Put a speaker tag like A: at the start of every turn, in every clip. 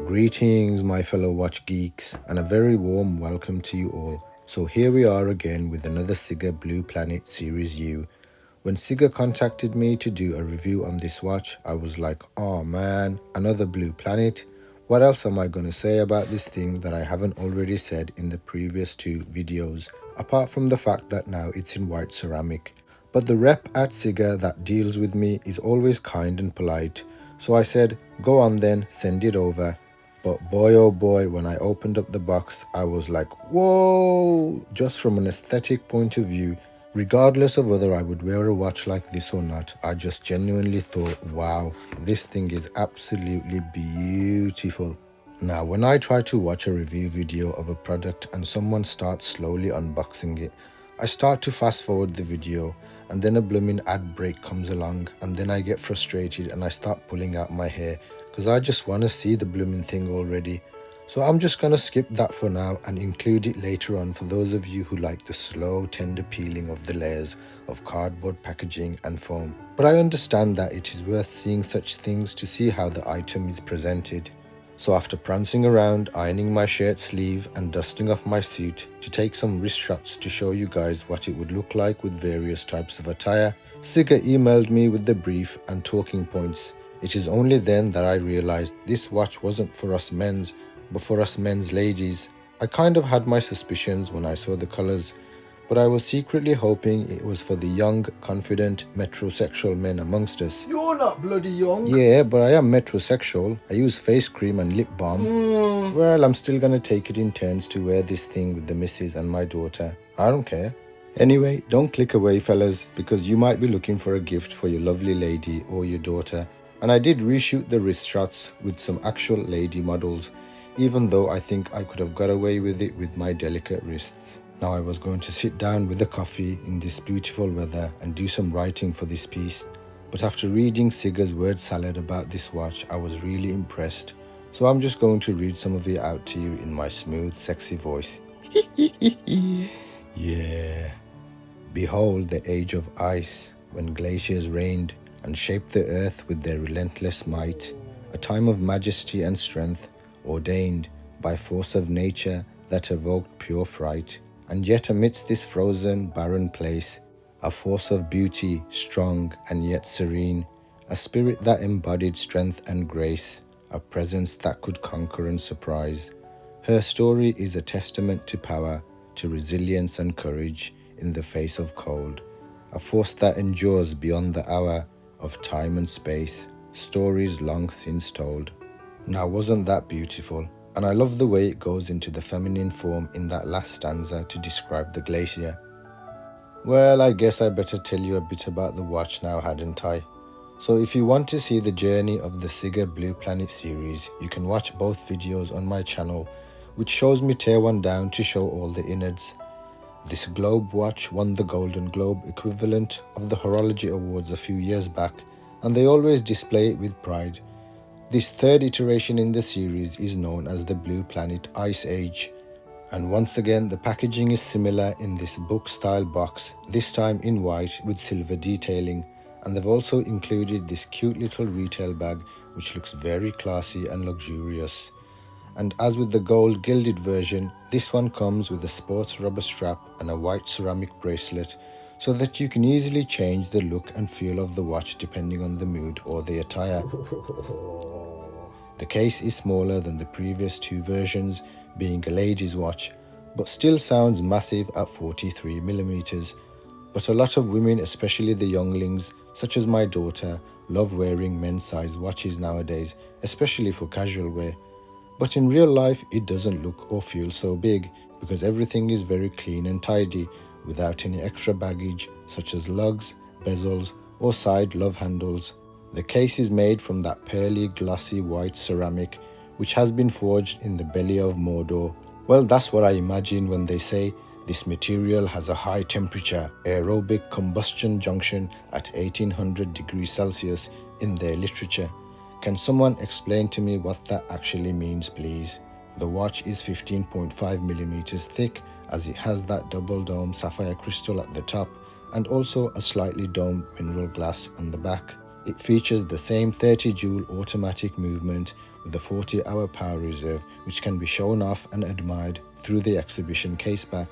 A: Greetings, my fellow watch geeks, and a very warm welcome to you all. So here we are again with another Siga Blue Planet Series U. When Siga contacted me to do a review on this watch, I was like, oh man, another Blue Planet? What else am I going to say about this thing that I haven't already said in the previous two videos, apart from the fact that now it's in white ceramic. But the rep at Siga that deals with me is always kind and polite, so I said, go on then, send it over. But boy oh boy, when I opened up the box, I was like, whoa! Just from an aesthetic point of view, regardless of whether I would wear a watch like this or not, I just genuinely thought, wow, this thing is absolutely beautiful. Now, when I try to watch a review video of a product and someone starts slowly unboxing it, I start to fast forward the video and then a blooming ad break comes along and then I get frustrated and I start pulling out my hair because I just want to see the blooming thing already. So I'm just going to skip that for now and include it later on for those of you who like the slow, tender peeling of the layers of cardboard packaging and foam. But I understand that it is worth seeing such things to see how the item is presented. So after prancing around, ironing my shirt sleeve and dusting off my suit to take some wrist shots to show you guys what it would look like with various types of attire, Siga emailed me with the brief and talking points. It is only then that I realized this watch wasn't for us men's, but for us men's ladies. I kind of had my suspicions when I saw the colors, but I was secretly hoping it was for the young, confident, metrosexual men amongst us.
B: You're not bloody young.
A: Yeah, but I am metrosexual. I use face cream and lip balm. Well, I'm still gonna take it in turns to wear this thing with the missus and my daughter. I don't care. Anyway, don't click away, fellas, because you might be looking for a gift for your lovely lady or your daughter. And I did reshoot the wrist shots with some actual lady models, even though I think I could have got away with it with my delicate wrists. Now I was going to sit down with a coffee in this beautiful weather and do some writing for this piece, but after reading Siga's word salad about this watch, I was really impressed. So I'm just going to read some of it out to you in my smooth, sexy voice. Yeah. Behold the age of ice, when glaciers reigned and shaped the earth with their relentless might, a time of majesty and strength, ordained by force of nature that evoked pure fright. And yet amidst this frozen, barren place, a force of beauty, strong and yet serene, a spirit that embodied strength and grace, a presence that could conquer and surprise. Her story is a testament to power, to resilience and courage in the face of cold, a force that endures beyond the hour of time and space, stories long since told. Now, wasn't that beautiful? And I love the way it goes into the feminine form in that last stanza to describe the glacier. Well, I guess I better tell you a bit about the watch now, hadn't I? So if you want to see the journey of the Siga Blue Planet series, you can watch both videos on my channel, which shows me tear one down to show all the innards. This Globe watch won the Golden Globe equivalent of the Horology Awards a few years back, and they always display it with pride. This third iteration in the series is known as the Blue Planet Ice Age. And once again, the packaging is similar in this book-style box, this time in white with silver detailing. And they've also included this cute little retail bag, which looks very classy and luxurious. And as with the gold gilded version, this one comes with a sports rubber strap and a white ceramic bracelet, so that you can easily change the look and feel of the watch depending on the mood or the attire. The case is smaller than the previous two versions, being a ladies' watch, but still sounds massive at 43mm. But a lot of women, especially the younglings, such as my daughter, love wearing men's size watches nowadays, especially for casual wear. But in real life, it doesn't look or feel so big, because everything is very clean and tidy, without any extra baggage such as lugs, bezels or side love handles. The case is made from that pearly glossy white ceramic which has been forged in the belly of Mordor. Well, that's what I imagine when they say this material has a high temperature aerobic combustion junction at 1800 degrees Celsius in their literature. Can someone explain to me what that actually means, please? The watch is 15.5mm thick, as it has that double dome sapphire crystal at the top and also a slightly domed mineral glass on the back. It features the same 30 joule automatic movement with a 40-hour power reserve which can be shown off and admired through the exhibition caseback.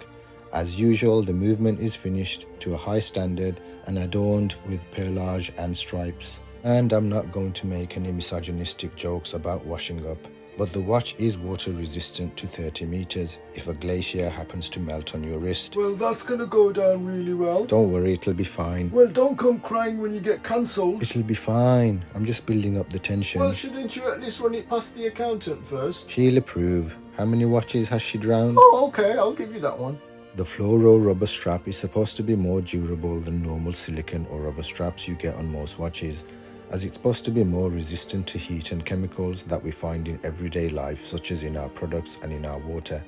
A: As usual, the movement is finished to a high standard and adorned with perlage and stripes. And I'm not going to make any misogynistic jokes about washing up, but the watch is water resistant to 30 meters if a glacier happens to melt on your wrist.
B: Well, that's gonna go down really well.
A: Don't worry, it'll be fine.
B: Well, don't come crying when you get cancelled.
A: It'll be fine. I'm just building up the tension.
B: Well, shouldn't you at least run it past the accountant first?
A: She'll approve. How many watches has she drowned?
B: Oh, okay, I'll give you that one.
A: The fluoro rubber strap is supposed to be more durable than normal silicone or rubber straps you get on most watches, as it's supposed to be more resistant to heat and chemicals that we find in everyday life, such as in our products and in our water.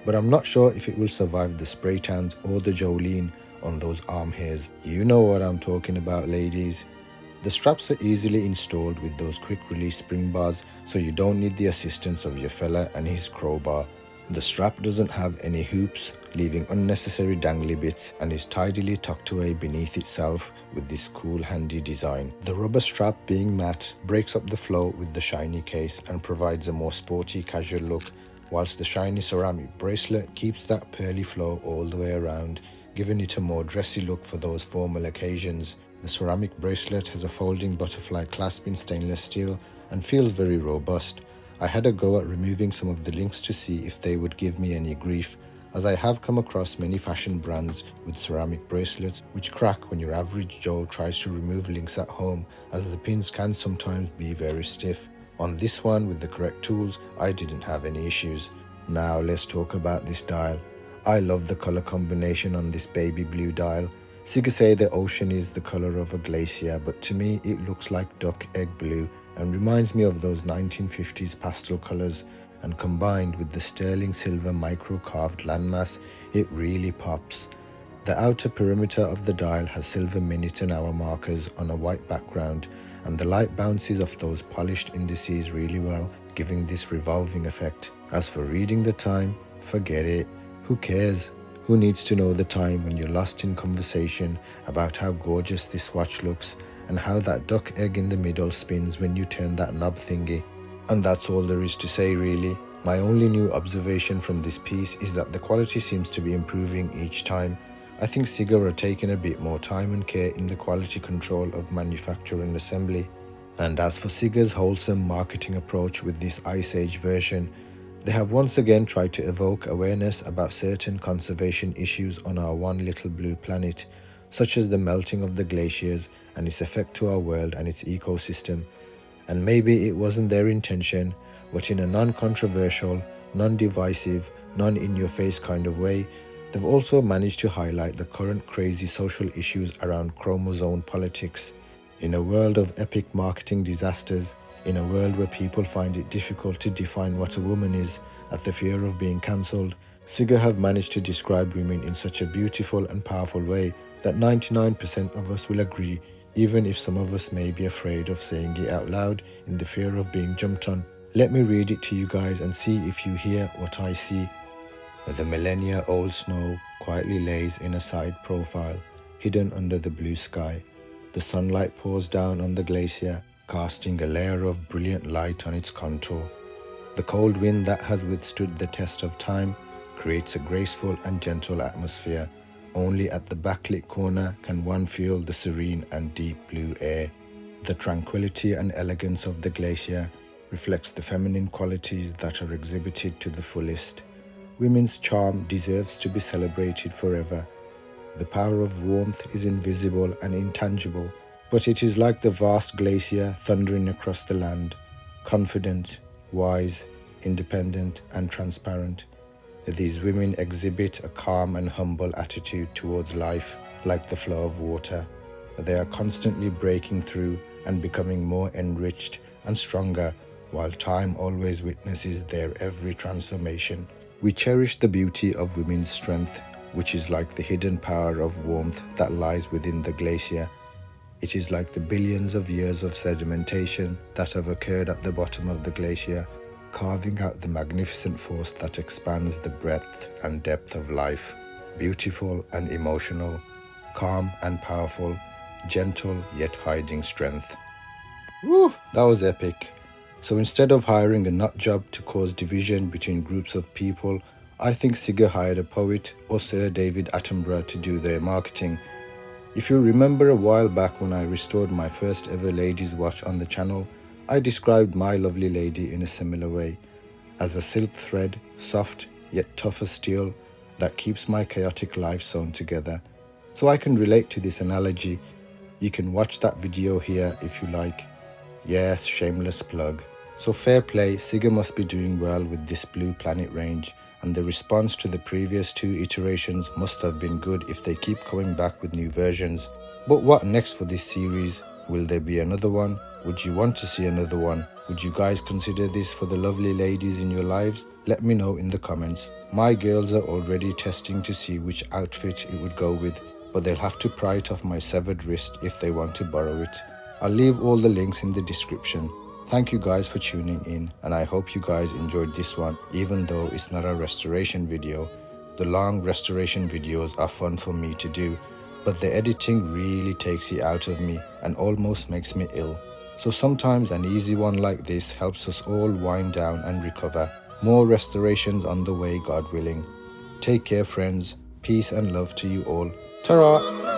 A: But I'm not sure if it will survive the spray tans or the Jolene on those arm hairs. You know what I'm talking about, ladies. The straps are easily installed with those quick release spring bars, so you don't need the assistance of your fella and his crowbar. The strap doesn't have any hoops, leaving unnecessary dangly bits, and is tidily tucked away beneath itself with this cool handy design. The rubber strap, being matte, breaks up the flow with the shiny case and provides a more sporty casual look, whilst the shiny ceramic bracelet keeps that pearly flow all the way around, giving it a more dressy look for those formal occasions. The ceramic bracelet has a folding butterfly clasp in stainless steel and feels very robust. I had a go at removing some of the links to see if they would give me any grief, as I have come across many fashion brands with ceramic bracelets which crack when your average Joe tries to remove links at home, as the pins can sometimes be very stiff. On this one, with the correct tools, I didn't have any issues. Now let's talk about this dial. I love the color combination on this baby blue dial. Siga say the ocean is the color of a glacier, but to me it looks like duck egg blue and reminds me of those 1950s pastel colors, and combined with the sterling silver micro-carved landmass, it really pops. The outer perimeter of the dial has silver minute and hour markers on a white background, and the light bounces off those polished indices really well, giving this revolving effect. As for reading the time, forget it. Who cares? Who needs to know the time when you're lost in conversation about how gorgeous this watch looks and how that duck egg in the middle spins when you turn that knob thingy? And that's all there is to say, really. My only new observation from this piece is that the quality seems to be improving each time. I think Siga are taking a bit more time and care in the quality control of manufacture and assembly. And as for Siga's wholesome marketing approach with this Ice Age version, they have once again tried to evoke awareness about certain conservation issues on our one little blue planet, such as the melting of the glaciers and its effect to our world and its ecosystem. And maybe it wasn't their intention, but in a non-controversial, non-divisive, non-in-your-face kind of way, they've also managed to highlight the current crazy social issues around chromosome politics. In a world of epic marketing disasters, in a world where people find it difficult to define what a woman is at the fear of being cancelled, Siga have managed to describe women in such a beautiful and powerful way that 99% of us will agree, even if some of us may be afraid of saying it out loud in the fear of being jumped on. Let me read it to you guys and see if you hear what I see. The millennia-old snow quietly lays in a side profile, hidden under the blue sky. The sunlight pours down on the glacier, casting a layer of brilliant light on its contour. The cold wind that has withstood the test of time creates a graceful and gentle atmosphere. Only at the backlit corner can one feel the serene and deep blue air. The tranquility and elegance of the glacier reflects the feminine qualities that are exhibited to the fullest. Women's charm deserves to be celebrated forever. The power of warmth is invisible and intangible, but it is like the vast glacier thundering across the land, confident, wise, independent, and transparent. These women exhibit a calm and humble attitude towards life, like the flow of water. They are constantly breaking through and becoming more enriched and stronger, while time always witnesses their every transformation. We cherish the beauty of women's strength, which is like the hidden power of warmth that lies within the glacier. It is like the billions of years of sedimentation that have occurred at the bottom of the glacier, carving out the magnificent force that expands the breadth and depth of life. Beautiful and emotional, calm and powerful, gentle yet hiding strength. Woo, that was epic. So instead of hiring a nut job to cause division between groups of people, I think Sigga hired a poet or Sir David Attenborough to do their marketing. If you remember a while back when I restored my first ever ladies watch on the channel, I described my lovely lady in a similar way, as a silk thread, soft yet tough as steel, that keeps my chaotic life sewn together. So I can relate to this analogy. You can watch that video here if you like. Yes, shameless plug. So fair play, Sigga must be doing well with this Blue Planet range, and the response to the previous 2 iterations must have been good if they keep coming back with new versions. But what next for this series? Will there be another one? Would you want to see another one? Would you guys consider this for the lovely ladies in your lives? Let me know in the comments. My girls are already testing to see which outfit it would go with, but they'll have to pry it off my severed wrist if they want to borrow it. I'll leave all the links in the description. Thank you guys for tuning in, and I hope you guys enjoyed this one, even though it's not a restoration video. The long restoration videos are fun for me to do, but the editing really takes it out of me and almost makes me ill. So sometimes an easy one like this helps us all wind down and recover. More restorations on the way, God willing. Take care, friends. Peace and love to you all. Ta-ra!